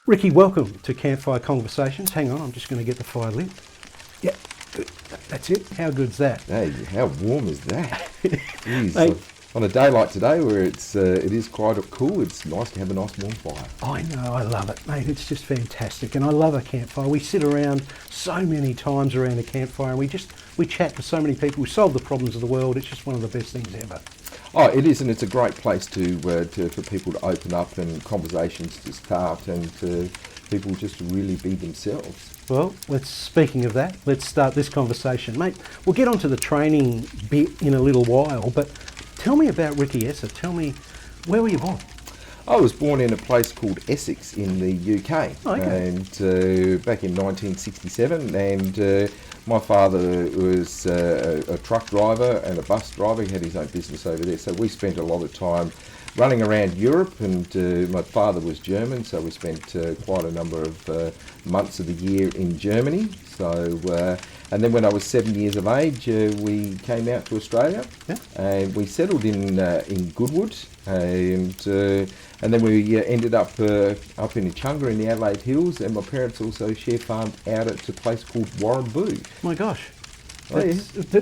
Ricky, welcome to Campfire Conversations. Hang on, I'm just going to get the fire lit. Yep, good. That's it. How good's that? Hey, how warm is that? Jeez, Hey. on a day like today where it is quite cool, it's nice to have a nice warm fire. I know, I love it, mate. It's just fantastic. And I love a campfire. We sit around so many times around a campfire and we chat to so many people. We solve the problems of the world. It's just one of the best things ever. Oh, it is, and it's a great place for people to open up and conversations to start and people just to really be themselves. Well, speaking of that, let's start this conversation. Mate, we'll get onto the training bit in a little while, but tell me about Ricky Esser. Tell me, where were you born? I was born in a place called Essex in the UK, and back in 1967, and my father was a truck driver and a bus driver. He had his own business over there, so we spent a lot of time running around Europe, and my father was German, so we spent quite a number of months of the year in Germany. So, and then when I was 7 years of age, we came out to Australia, and we settled in Goodwood, and then we ended up in Chunga in the Adelaide Hills, and my parents also share farmed out at a place called Warramboo. My gosh.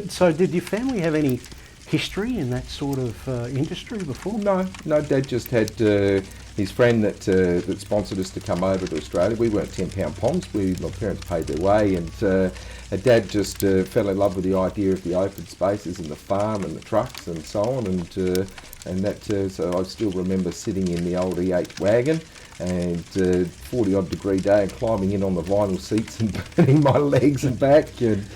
So did your family have any history in that sort of industry before? No, Dad just had his friend that sponsored us to come over to Australia. We weren't £10 ponds. My parents paid their way, and Dad just fell in love with the idea of the open spaces and the farm and the trucks and so on, and that. So I still remember sitting in the old E8 wagon and 40 odd degree day and climbing in on the vinyl seats and burning my legs and back and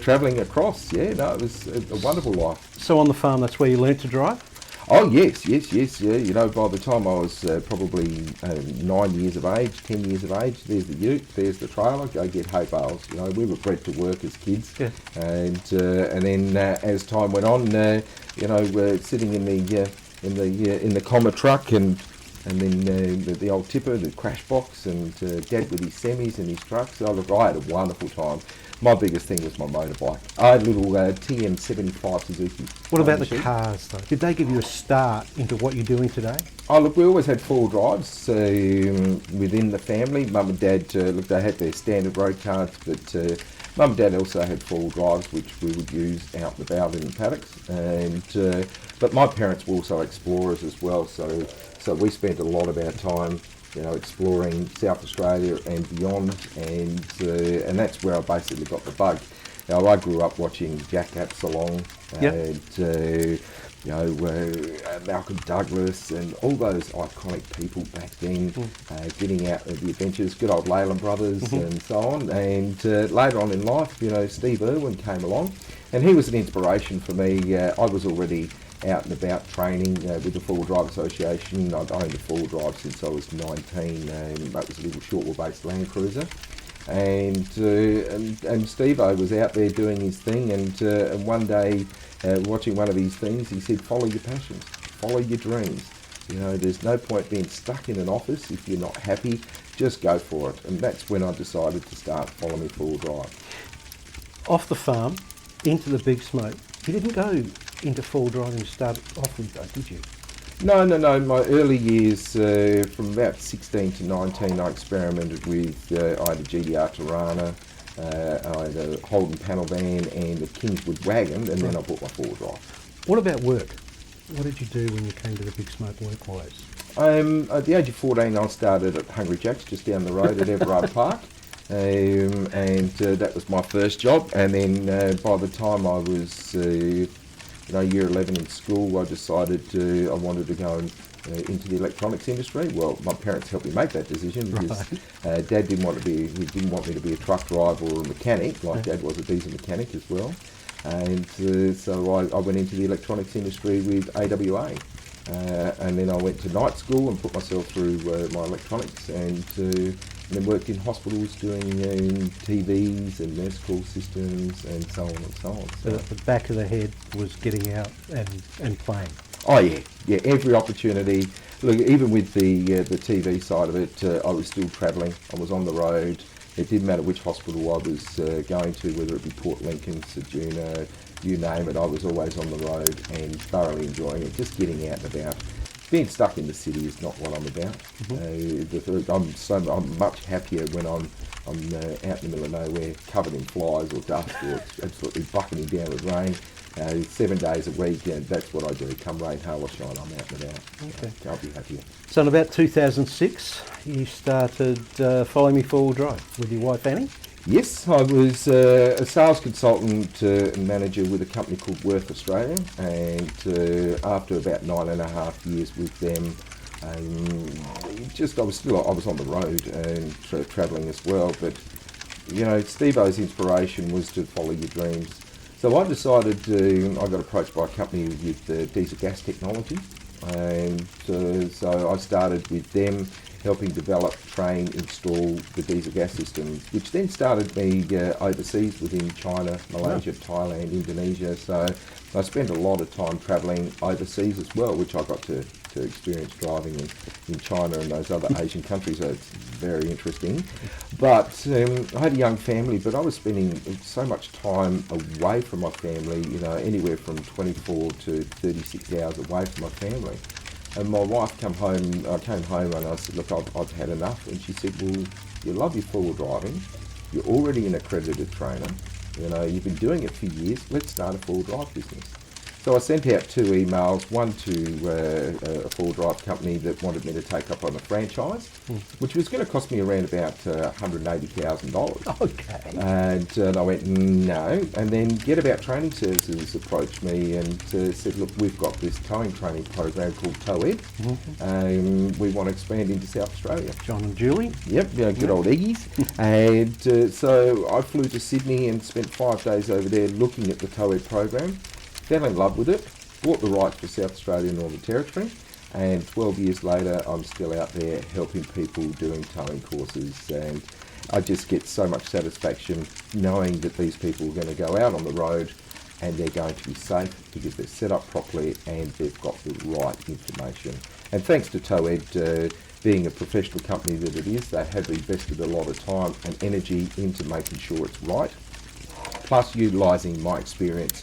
travelling across. Yeah, no, it was a wonderful life. So on the farm, that's where you learnt to drive? Oh yes, yeah. You know, by the time I was probably 9 years of age, 10 years of age, there's the ute, there's the trailer, go get hay bales. You know, we were bred to work as kids, and then as time went on, we're sitting in the comma truck and then the old tipper, the crash box, and Dad with his semis and his trucks. So look, I had a wonderful time. My biggest thing was my motorbike. I had a little TM75 Suzuki. What about the cars, though? Did they give you a start into what you're doing today? Oh, look, we always had four drives within the family. Mum and Dad, they had their standard road cars, but Mum and Dad also had four drives, which we would use out and about in the paddocks. And but my parents were also explorers as well, so we spent a lot of our time, exploring South Australia and beyond, and that's where I basically got the bug. Now, I grew up watching Jack Absalom and Malcolm Douglas and all those iconic people back then, getting out of the adventures, good old Leyland Brothers and so on. And later on in life, Steve Irwin came along, and he was an inspiration for me. I was already out and about training with the Four-Wheel Drive Association. I'd owned a four-wheel drive since I was 19, and that was a little short-wheel-based Land Cruiser. And Steve-O was out there doing his thing, and one day, watching one of these things, he said, follow your passions, follow your dreams. There's no point being stuck in an office if you're not happy, just go for it. And that's when I decided to start following my four-wheel drive. Off the farm, into the big smoke. You didn't go into four-wheel driving to start off with, though, did you? No. My early years, from about 16 to 19, I experimented with, I had a GDR Tirana, I had a Holden panel van and a Kingswood wagon, and then I bought my four-wheel drive. What about work? What did you do when you came to the big smoke work-wise? At the age of 14, I started at Hungry Jack's just down the road at Everard Park. And that was my first job, and then by the time I was year 11 in school, I decided I wanted to go into the electronics industry. Well, my parents helped me make that decision because Dad didn't want me to be a truck driver or a mechanic, like Dad was a diesel mechanic as well. And so I went into the electronics industry with AWA. And then I went to night school and put myself through my electronics, and then worked in hospitals doing TVs and nurse call systems and so on and so on. So the back of the head was getting out and playing. Oh yeah, every opportunity. Look, even with the TV side of it, I was still travelling. I was on the road. It didn't matter which hospital I was going to, whether it be Port Lincoln, Ceduna, you name it. I was always on the road and thoroughly enjoying it, just getting out and about. being stuck in the city is not what I'm about. I'm much happier when I'm out in the middle of nowhere, covered in flies or dust, or it's absolutely bucketing down with rain. 7 days a week, that's what I do. Come rain, hail or shine, I'm out and about. Okay. I'll be happier. So in about 2006, you started Follow Me 4-Wheel Drive with your wife Annie? Yes, I was a sales consultant and manager with a company called Worth Australia, and after about 9.5 years with them, I was on the road and travelling as well. But Steve-O's inspiration was to follow your dreams. So I decided I got approached by a company with diesel gas technology, and so I started with them, helping develop, train, install the diesel gas system, which then started me overseas within China, Malaysia, Thailand, Indonesia. So I spent a lot of time travelling overseas as well, which I got to experience driving in China and those other Asian countries. So it's very interesting. But I had a young family, but I was spending so much time away from my family, anywhere from 24 to 36 hours away from my family. And my wife came home and I said, look, I've had enough. And she said, well, you love your four-wheel driving. You're already an accredited trainer. You've been doing it for years. Let's start a four-wheel drive business. So I sent out 2 emails, one to a four-wheel drive company that wanted me to take up on a franchise, which was going to cost me around about $180,000. Okay. And I went, no. And then Get About Training Services approached me and said, look, we've got this towing training program called TowEd. We want to expand into South Australia. John and Julie? Yep, good old Eggies. And so I flew to Sydney and spent 5 days over there looking at the TowEd program. Fell in love with it, bought the rights for South Australia and Northern Territory, and 12 years later I'm still out there helping people doing towing courses, and I just get so much satisfaction knowing that these people are going to go out on the road and they're going to be safe because they're set up properly and they've got the right information. And thanks to TowEd, being a professional company that it is, they have invested a lot of time and energy into making sure it's right, plus utilising my experience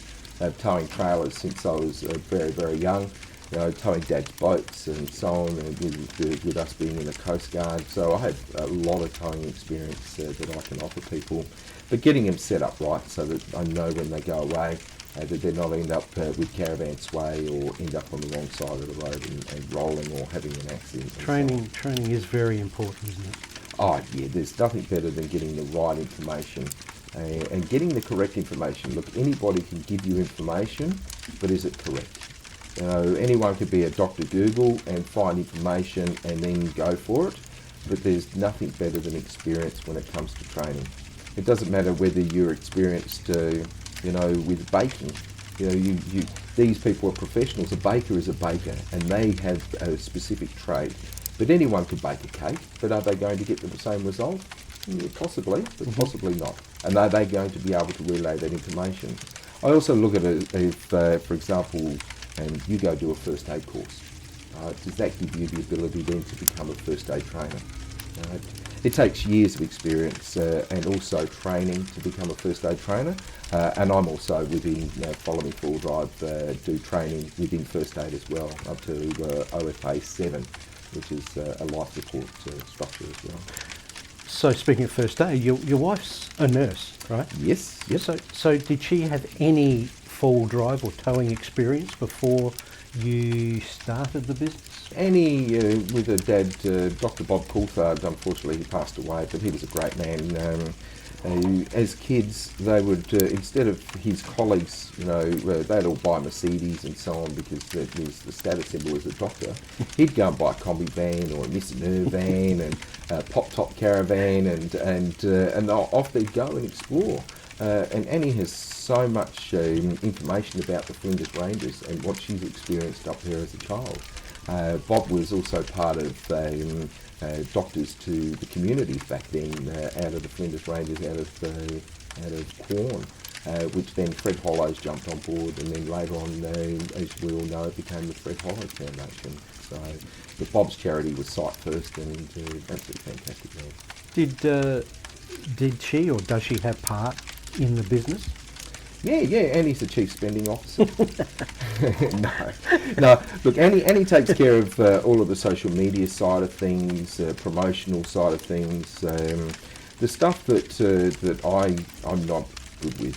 towing trailers since I was very, very young, towing Dad's boats and so on, and with us being in the Coast Guard. So I have a lot of towing experience that I can offer people, but getting them set up right so that I know when they go away that they're not end up with caravan sway or end up on the wrong side of the road and rolling or having an accident. Training is very important, isn't it? Oh yeah, there's nothing better than getting the right information. And getting the correct information. Look, anybody can give you information, but is it correct? Anyone could be a Dr. Google and find information and then go for it, but there's nothing better than experience when it comes to training. It doesn't matter whether you're experienced, with baking. These people are professionals. A baker is a baker, and they have a specific trade. But anyone could bake a cake, but are they going to get the same result? Yeah, possibly, but possibly not. And are they going to be able to relay that information? I also look at it if, for example, and you go do a first aid course. Does that give you the ability then to become a first aid trainer? It takes years of experience and also training to become a first aid trainer. And I'm also within Follow Me 4-Wheel Drive, do training within first aid as well, up to OFA 7, which is a life support structure as well. So speaking of first aid, your wife's a nurse, right? Yes. So did she have any four-wheel drive or towing experience before you started the business? Annie, with her dad, Dr. Bob Coulthard, unfortunately he passed away, but he was a great man. As kids, they would, instead of his colleagues, they'd all buy Mercedes and so on because that was the status symbol as a doctor. He'd go and buy a combi van or a Nissan van and a pop-top caravan and off they'd go and explore. And Annie has so much information about the Flinders Ranges and what she's experienced up there as a child. Bob was also part of doctors to the communities back then, out of the Flinders Ranges, out of Quorn, which then Fred Hollows jumped on board, and then later on, as we all know, it became the Fred Hollows Foundation. So, but Bob's charity was Sight First, and absolutely fantastic man. Did she or does she have part in the business? Yeah, and he's the chief spending officer. No. Look, Annie takes care of all of the social media side of things, promotional side of things, the stuff that I'm not good with.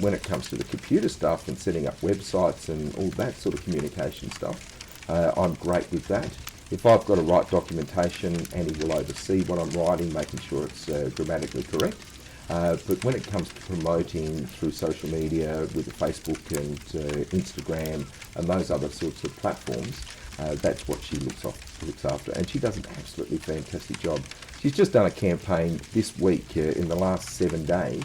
When it comes to the computer stuff and setting up websites and all that sort of communication stuff, I'm great with that. If I've got to write documentation, Annie will oversee what I'm writing, making sure it's grammatically correct. But when it comes to promoting through social media with Facebook and Instagram and those other sorts of platforms, that's what she looks after. And she does an absolutely fantastic job. She's just done a campaign this week, in the last 7 days,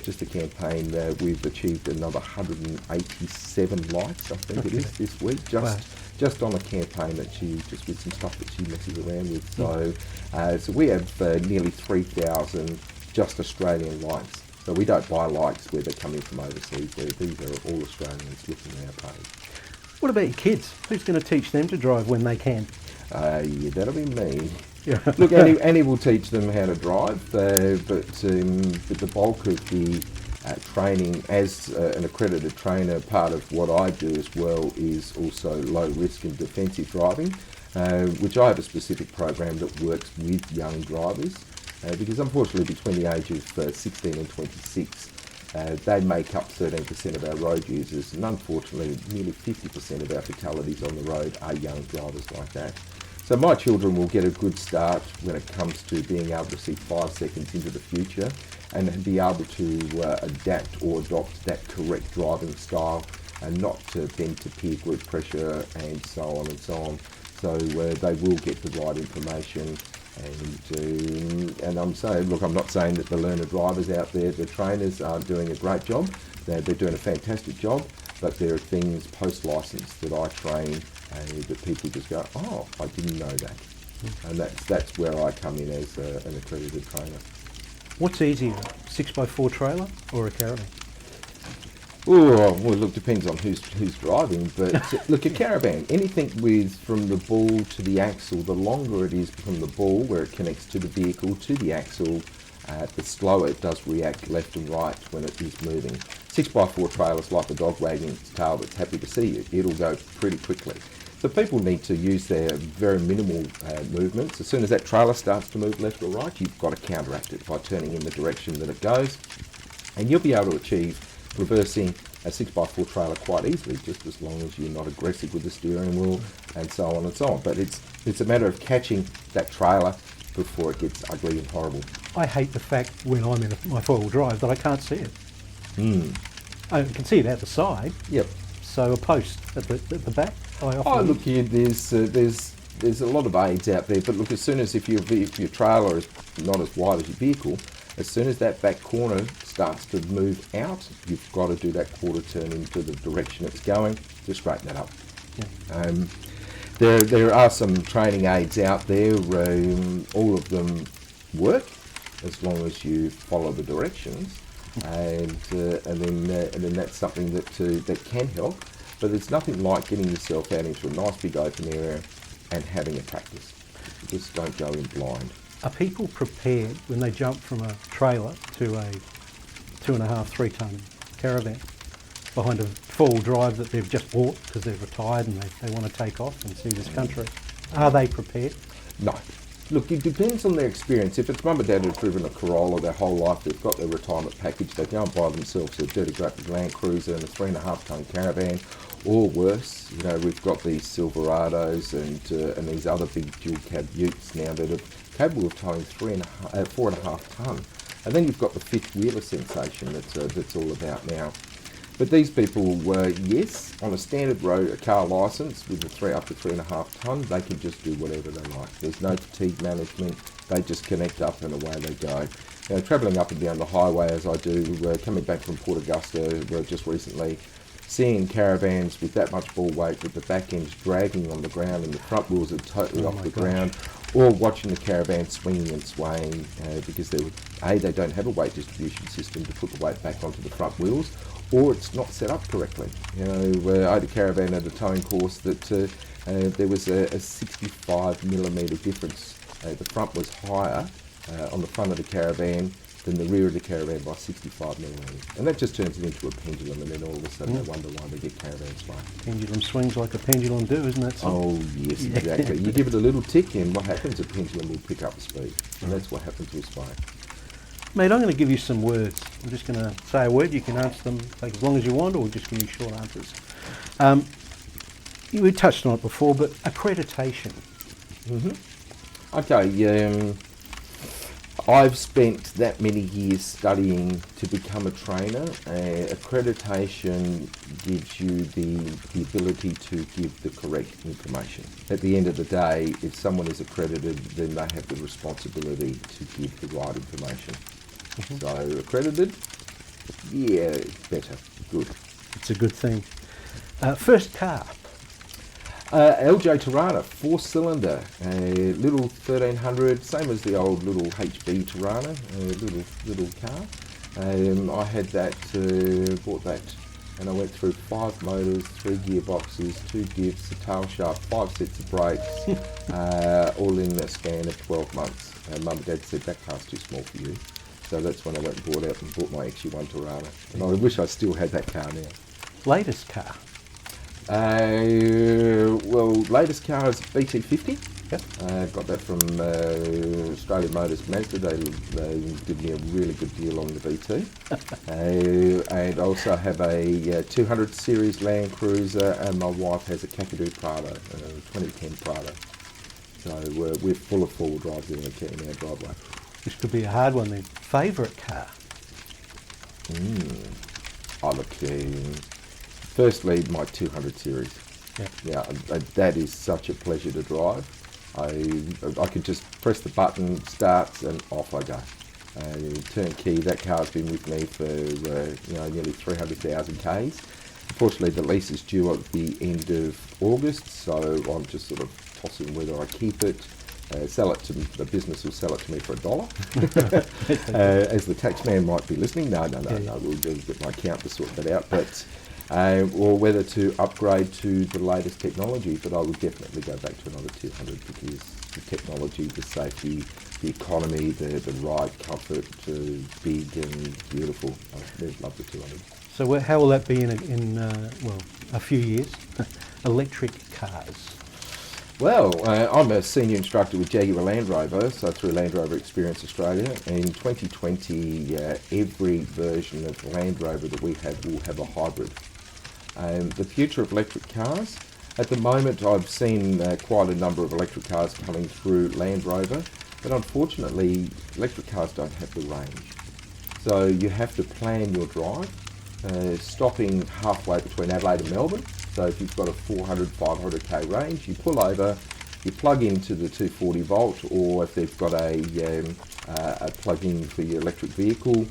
just a campaign we've achieved another 187 likes, I think it is, this week, just on a campaign that just with some stuff that she messes around with. So we have nearly 3,000 just Australian likes. So we don't buy likes where they're coming from overseas. These are all Australians looking at our page. What about your kids? Who's going to teach them to drive when they can? Yeah, that'll be me. Yeah. Look, Annie will teach them how to drive, but the bulk of the training as an accredited trainer, part of what I do as well is also low risk and defensive driving, which I have a specific program that works with young drivers, because unfortunately between the age of 16 and 26, they make up 13% of our road users, and unfortunately nearly 50% of our fatalities on the road are young drivers like that. So my children will get a good start when it comes to being able to see 5 seconds into the future and be able to adapt or adopt that correct driving style and not to bend to peer group pressure and so on and so on. So they will get the right information. And I'm saying, look, I'm not saying that the learner drivers out there, the trainers, are doing a great job. They're doing a fantastic job, but there are things post-license that I train that people just go, oh, I didn't know that. And that's where I come in as an accredited trainer. What's easier, 6x4 trailer or a caravan? Oh, well, look, depends on who's driving, but look, a caravan, anything with from the ball to the axle, the longer it is from the ball where it connects to the vehicle to the axle, the slower it does react left and right when it is moving. 6x4 trailers like a dog wagging its tail that's happy to see you. It'll go pretty quickly. So people need to use their very minimal movements. As soon as that trailer starts to move left or right, you've got to counteract it by turning in the direction that it goes, and you'll be able to achieve reversing a 6x4 trailer quite easily, just as long as you're not aggressive with the steering wheel and so on and so on. But it's a matter of catching that trailer before it gets ugly and horrible. I hate the fact when I'm in my four-wheel drive that I can't see it. I can see it out the side. Yep. So a post at the back. Look here, there's a lot of aids out there, but look, as soon as if your trailer is not as wide as your vehicle, as soon as that back corner starts to move out, you've got to do that quarter turn into the direction it's going to straighten that up. Yeah. There are some training aids out there. All of them work as long as you follow the directions, and then that's something that can help. But there's nothing like getting yourself out into a nice big open area and having a practice. Just don't go in blind. Are people prepared when they jump from a trailer to a 2.5, 3 ton caravan behind a four-wheel drive that they've just bought because they've retired and they want to take off and see this country? Are they prepared? No. Look, it depends on their experience. If it's mum and dad who've driven a Corolla their whole life, they've got their retirement package, they go and buy themselves a dirty graphic Land Cruiser and a 3.5 ton caravan, or worse, we've got these Silverados and these other big dual cab utes now that are capable of towing 4.5 ton. And then you've got the fifth wheeler sensation that's all about now. But these people, yes, on a standard road, a car licence with up to 3.5 ton, they can just do whatever they like. There's no fatigue management. They just connect up and away they go. Travelling up and down the highway as I do, coming back from Port Augusta just recently, seeing caravans with that much ball weight with the back ends dragging on the ground and the front wheels are totally off the ground, or watching the caravan swinging and swaying because they don't have a weight distribution system to put the weight back onto the front wheels, or it's not set up correctly. I had a caravan at a towing course that there was a 65 millimetre difference. The front was higher on the front of the caravan than the rear of the caravan by 65 millimetres. And that just turns it into a pendulum, and then all of a sudden they wonder why they get caravan spray. Pendulum swings like a pendulum do, isn't that something? Oh, yes, exactly. You give it a little tick, and what happens? A pendulum will pick up the speed. And that's what happens with spray. Mate, I'm going to give you some words. I'm just going to say a word. You can answer them, take as long as you want, or just give me short answers. We touched on it before, but accreditation. Okay, I've spent that many years studying to become a trainer. Accreditation gives you the ability to give the correct information. At the end of the day, if someone is accredited, then they have the responsibility to give the right information. So accredited, yeah, better, good. It's a good thing. First car. LJ Tirana, 4-cylinder, a little 1300, same as the old little HB Tirana, little car. I had that, bought that, and I went through 5 motors, 3 gearboxes, 2 diffs, a tail shaft, 5 sets of brakes, all in a span of 12 months. Mum and Dad said, that car's too small for you. So that's when I went and bought my XU1 Tirana. And I wish I still had that car now. Latest car. Well, latest car is BT50. Yep. Got that from Australian Motors Mazda. They did me a really good deal on the BT. And I also have a 200 series Land Cruiser, and my wife has a Kakadu Prado, 2010 Prado. So we're full of four-wheel drives in our driveway. This could be a hard one then. Favourite car? Firstly, my 200 series. Yeah. Yeah, that is such a pleasure to drive. I could just press the button, starts, and off I go. Turnkey. That car's been with me for nearly 300,000 Ks. Unfortunately, the lease is due at the end of August, so I'm just sort of tossing whether I keep it. Sell it to the business will sell it to me for $1. As the tax man might be listening, no, we'll get my account to sort that out. But or whether to upgrade to the latest technology, but I would definitely go back to another 200 because the technology, the safety, the economy, the ride comfort, big and beautiful. I love the 200. So how will that be in a few years? Electric cars. Well, I'm a senior instructor with Jaguar Land Rover, so through Land Rover Experience Australia. In 2020, every version of Land Rover that we have will have a hybrid. The future of electric cars, at the moment I've seen quite a number of electric cars coming through Land Rover, but unfortunately electric cars don't have the range. So you have to plan your drive, stopping halfway between Adelaide and Melbourne. So if you've got a 400, 500k range, you pull over, you plug into the 240 volt, or if they've got a plug-in for your electric vehicle,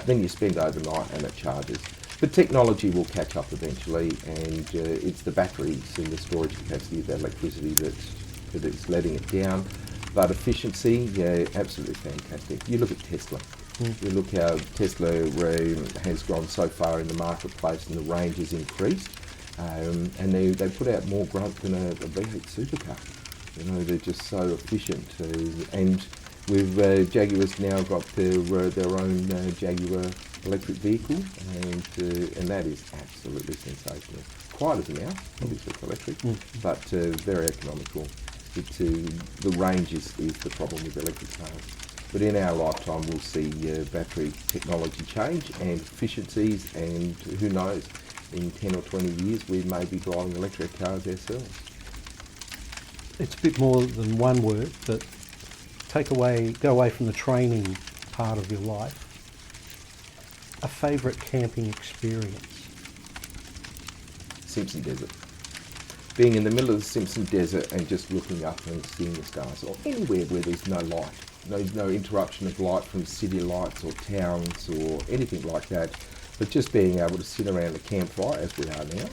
then you spend overnight and it charges. The technology will catch up eventually, and it's the batteries and the storage capacity of that electricity that is letting it down. But efficiency, yeah, absolutely fantastic. You look at Tesla. You look how Tesla has gone so far in the marketplace and the range has increased. And they put out more grunt than a V8 supercar. You know, they're just so efficient. And with Jaguar's now got their own Jaguar electric vehicle, and that is absolutely sensational. Quiet as a mouse, obviously it's electric, but very economical. The range is the problem with electric cars. But in our lifetime, we'll see battery technology change and efficiencies, and who knows, in 10 or 20 years, we may be driving electric cars ourselves. It's a bit more than one word, but go away from the training part of your life. A favourite camping experience? Simpson Desert. Being in the middle of the Simpson Desert and just looking up and seeing the stars, or anywhere where there's no light, no interruption of light from city lights or towns or anything like that, but just being able to sit around the campfire as we are now.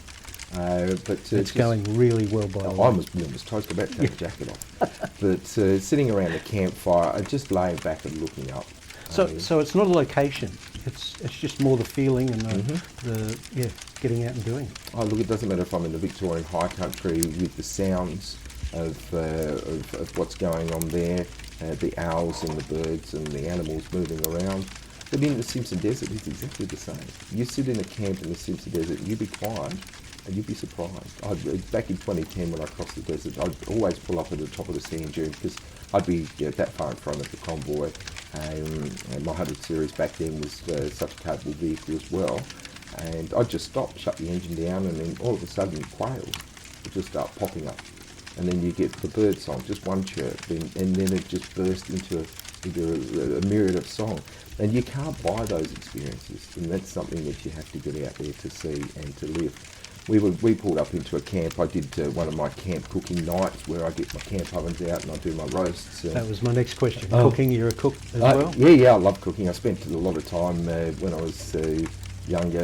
It's going really well by the way. I'm as warm as toast, about to take the jacket off. But sitting around the campfire and just laying back and looking up. So it's not a location. It's just more the feeling and getting out and doing it. Oh look, it doesn't matter if I'm in the Victorian high country with the sounds of what's going on there. the owls and the birds and the animals moving around. But in the Simpson Desert, it's exactly the same. You sit in a camp in the Simpson Desert, you be quiet, and you'd be surprised. Back in 2010 when I crossed the desert, I'd always pull up at the top of the sand dune because I'd be that far in front of the convoy. And my 100 series back then was such a capable vehicle as well. And I'd just stop, shut the engine down, and then all of a sudden quails would just start popping up. And then you get the bird song, just one chirp, and then it just burst into a myriad of song. And you can't buy those experiences, and that's something that you have to get out there to see and to live. We pulled up into a camp. I did one of my camp cooking nights where I get my camp ovens out and I do my roasts. That was my next question. Cooking, you're a cook as well? Yeah, I love cooking. I spent a lot of time when I was younger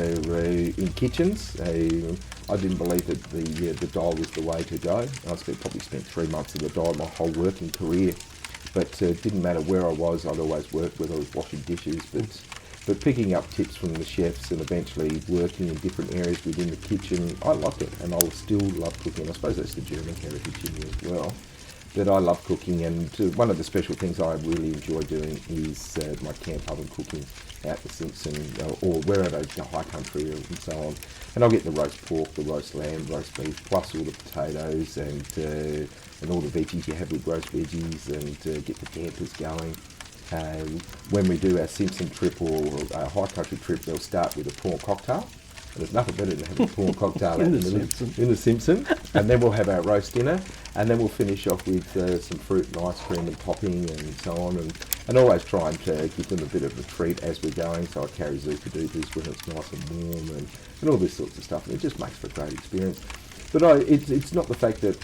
in kitchens. I didn't believe that the dial was the way to go. I probably spent 3 months in the dial my whole working career. But it didn't matter where I was, I'd always work, whether I was washing dishes. But picking up tips from the chefs and eventually working in different areas within the kitchen, I loved it, and I will still love cooking. I suppose that's the German heritage in me as well. But I love cooking, and one of the special things I really enjoy doing is my camp oven cooking out the Simpson or wherever, the high country and so on. And I'll get the roast pork, the roast lamb, roast beef, plus all the potatoes and all the veggies you have with roast veggies, and get the dampers going. When we do our Simpson trip or our high country trip, they'll start with a prawn cocktail. And there's nothing better than having a prawn cocktail in the Simpson. And then we'll have our roast dinner, and then we'll finish off with some fruit and ice cream and topping and so on. And always trying to give them a bit of a treat as we're going. So I carry Zupa-Dupas when it's nice and warm and all this sorts of stuff. And it just makes for a great experience. But it's not the fact that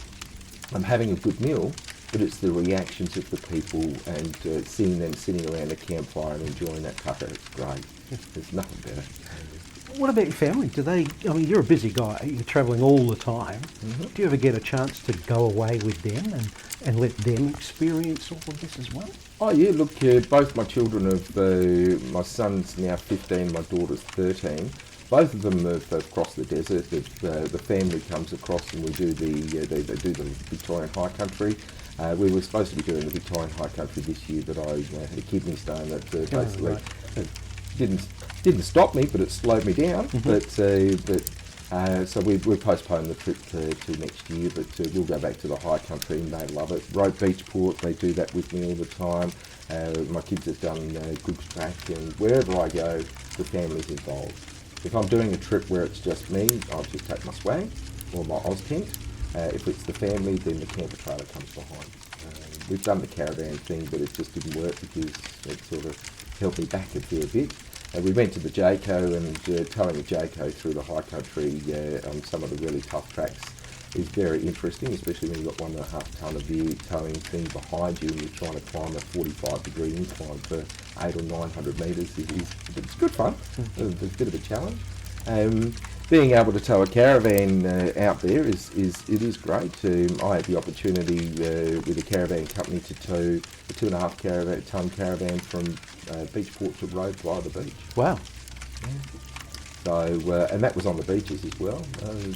I'm having a good meal, but it's the reactions of the people and seeing them sitting around a campfire and enjoying that cuppa. It's great. There's nothing better. What about your family? You're a busy guy, you're travelling all the time. Mm-hmm. Do you ever get a chance to go away with them and let them experience all of this as well? Oh yeah, look, both my children my son's now 15, my daughter's 13. Both of them have crossed the desert. The family comes across and we do they do the Victorian High Country. We were supposed to be doing the Victorian High Country this year, but I had a kidney stone that basically didn't stop me, but it slowed me down. Mm-hmm. So we postponed the trip to next year, but we'll go back to the high country and they love it. Road Beachport, they do that with me all the time. My kids have done Googs Track, and wherever I go, the family's involved. If I'm doing a trip where it's just me, I'll just take my swag or my Oz tent. If it's the family, then the camper trailer comes behind. We've done the caravan thing, but it just didn't work because it sort of held me back a fair bit. We went to the Jayco, and towing a Jayco through the high country on some of the really tough tracks is very interesting, especially when you've got 1.5 tonne of veer towing thing behind you and you're trying to climb a 45-degree incline for 800 or 900 metres. It's good fun. It's a bit of a challenge. Being able to tow a caravan out there is great. I had the opportunity with a caravan company to tow a 2.5 tonne caravan from Beachport to Road via the beach. Wow. Yeah. So, and that was on the beaches as well.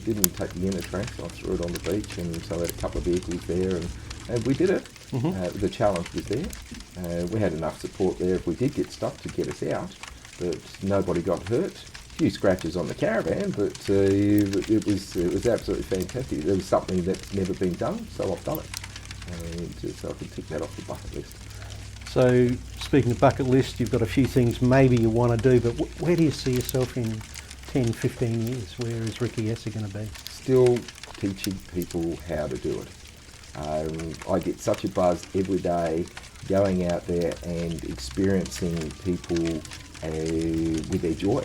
Didn't take the inner tracks, I threw it on the beach, and so I had a couple of vehicles there, and we did it. Mm-hmm. The challenge was there. We had enough support there if we did get stuck to get us out, but nobody got hurt. A few scratches on the caravan, but it was absolutely fantastic. It was something that's never been done, so I've done it. So I can tick that off the bucket list. So, speaking of bucket list, you've got a few things maybe you want to do, but where do you see yourself in 10, 15 years? Where is Ricky Esser going to be? Still teaching people how to do it. I get such a buzz every day going out there and experiencing people with their joy.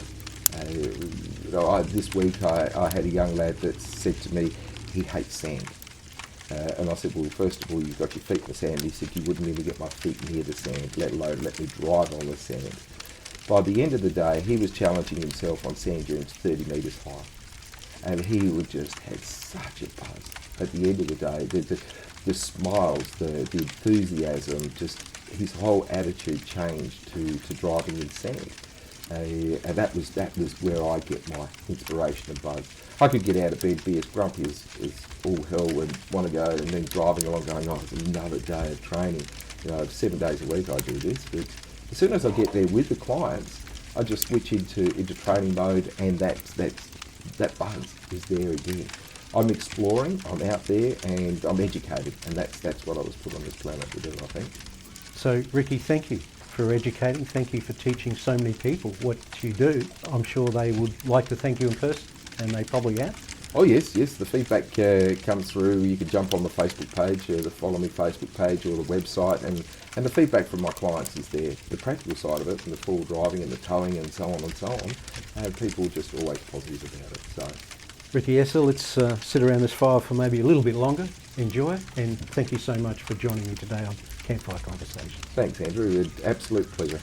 This week I had a young lad that said to me he hates sand. And I said, well, first of all, you've got your feet in the sand. He said, you wouldn't even get my feet near the sand, let alone let me drive on the sand. By the end of the day, he was challenging himself on sand dunes 30 metres high. And he would just had such a buzz. At the end of the day, the smiles, the enthusiasm, just his whole attitude changed to driving in sand. And that was where I get my inspiration and buzz. I could get out of bed, be as grumpy as all hell and want to go, and then driving along going, oh, it's another day of training. 7 days a week I do this, but as soon as I get there with the clients, I just switch into training mode, and that buzz is there again. I'm exploring, I'm out there, and I'm educated, and that's what I was put on this planet to do, I think. So, Ricky, thank you for educating. Thank you for teaching so many people what you do. I'm sure they would like to thank you in person, and they probably have. Oh yes, the feedback comes through. You can jump on the Facebook page, the Follow Me Facebook page, or the website, and the feedback from my clients is there. The practical side of it, and the full driving and the towing and so on, people are just always positive about it. So, Ricky Essel, let's sit around this fire for maybe a little bit longer. Enjoy, and thank you so much for joining me today on Campfire Conversations. Thanks, Andrew. An absolute pleasure.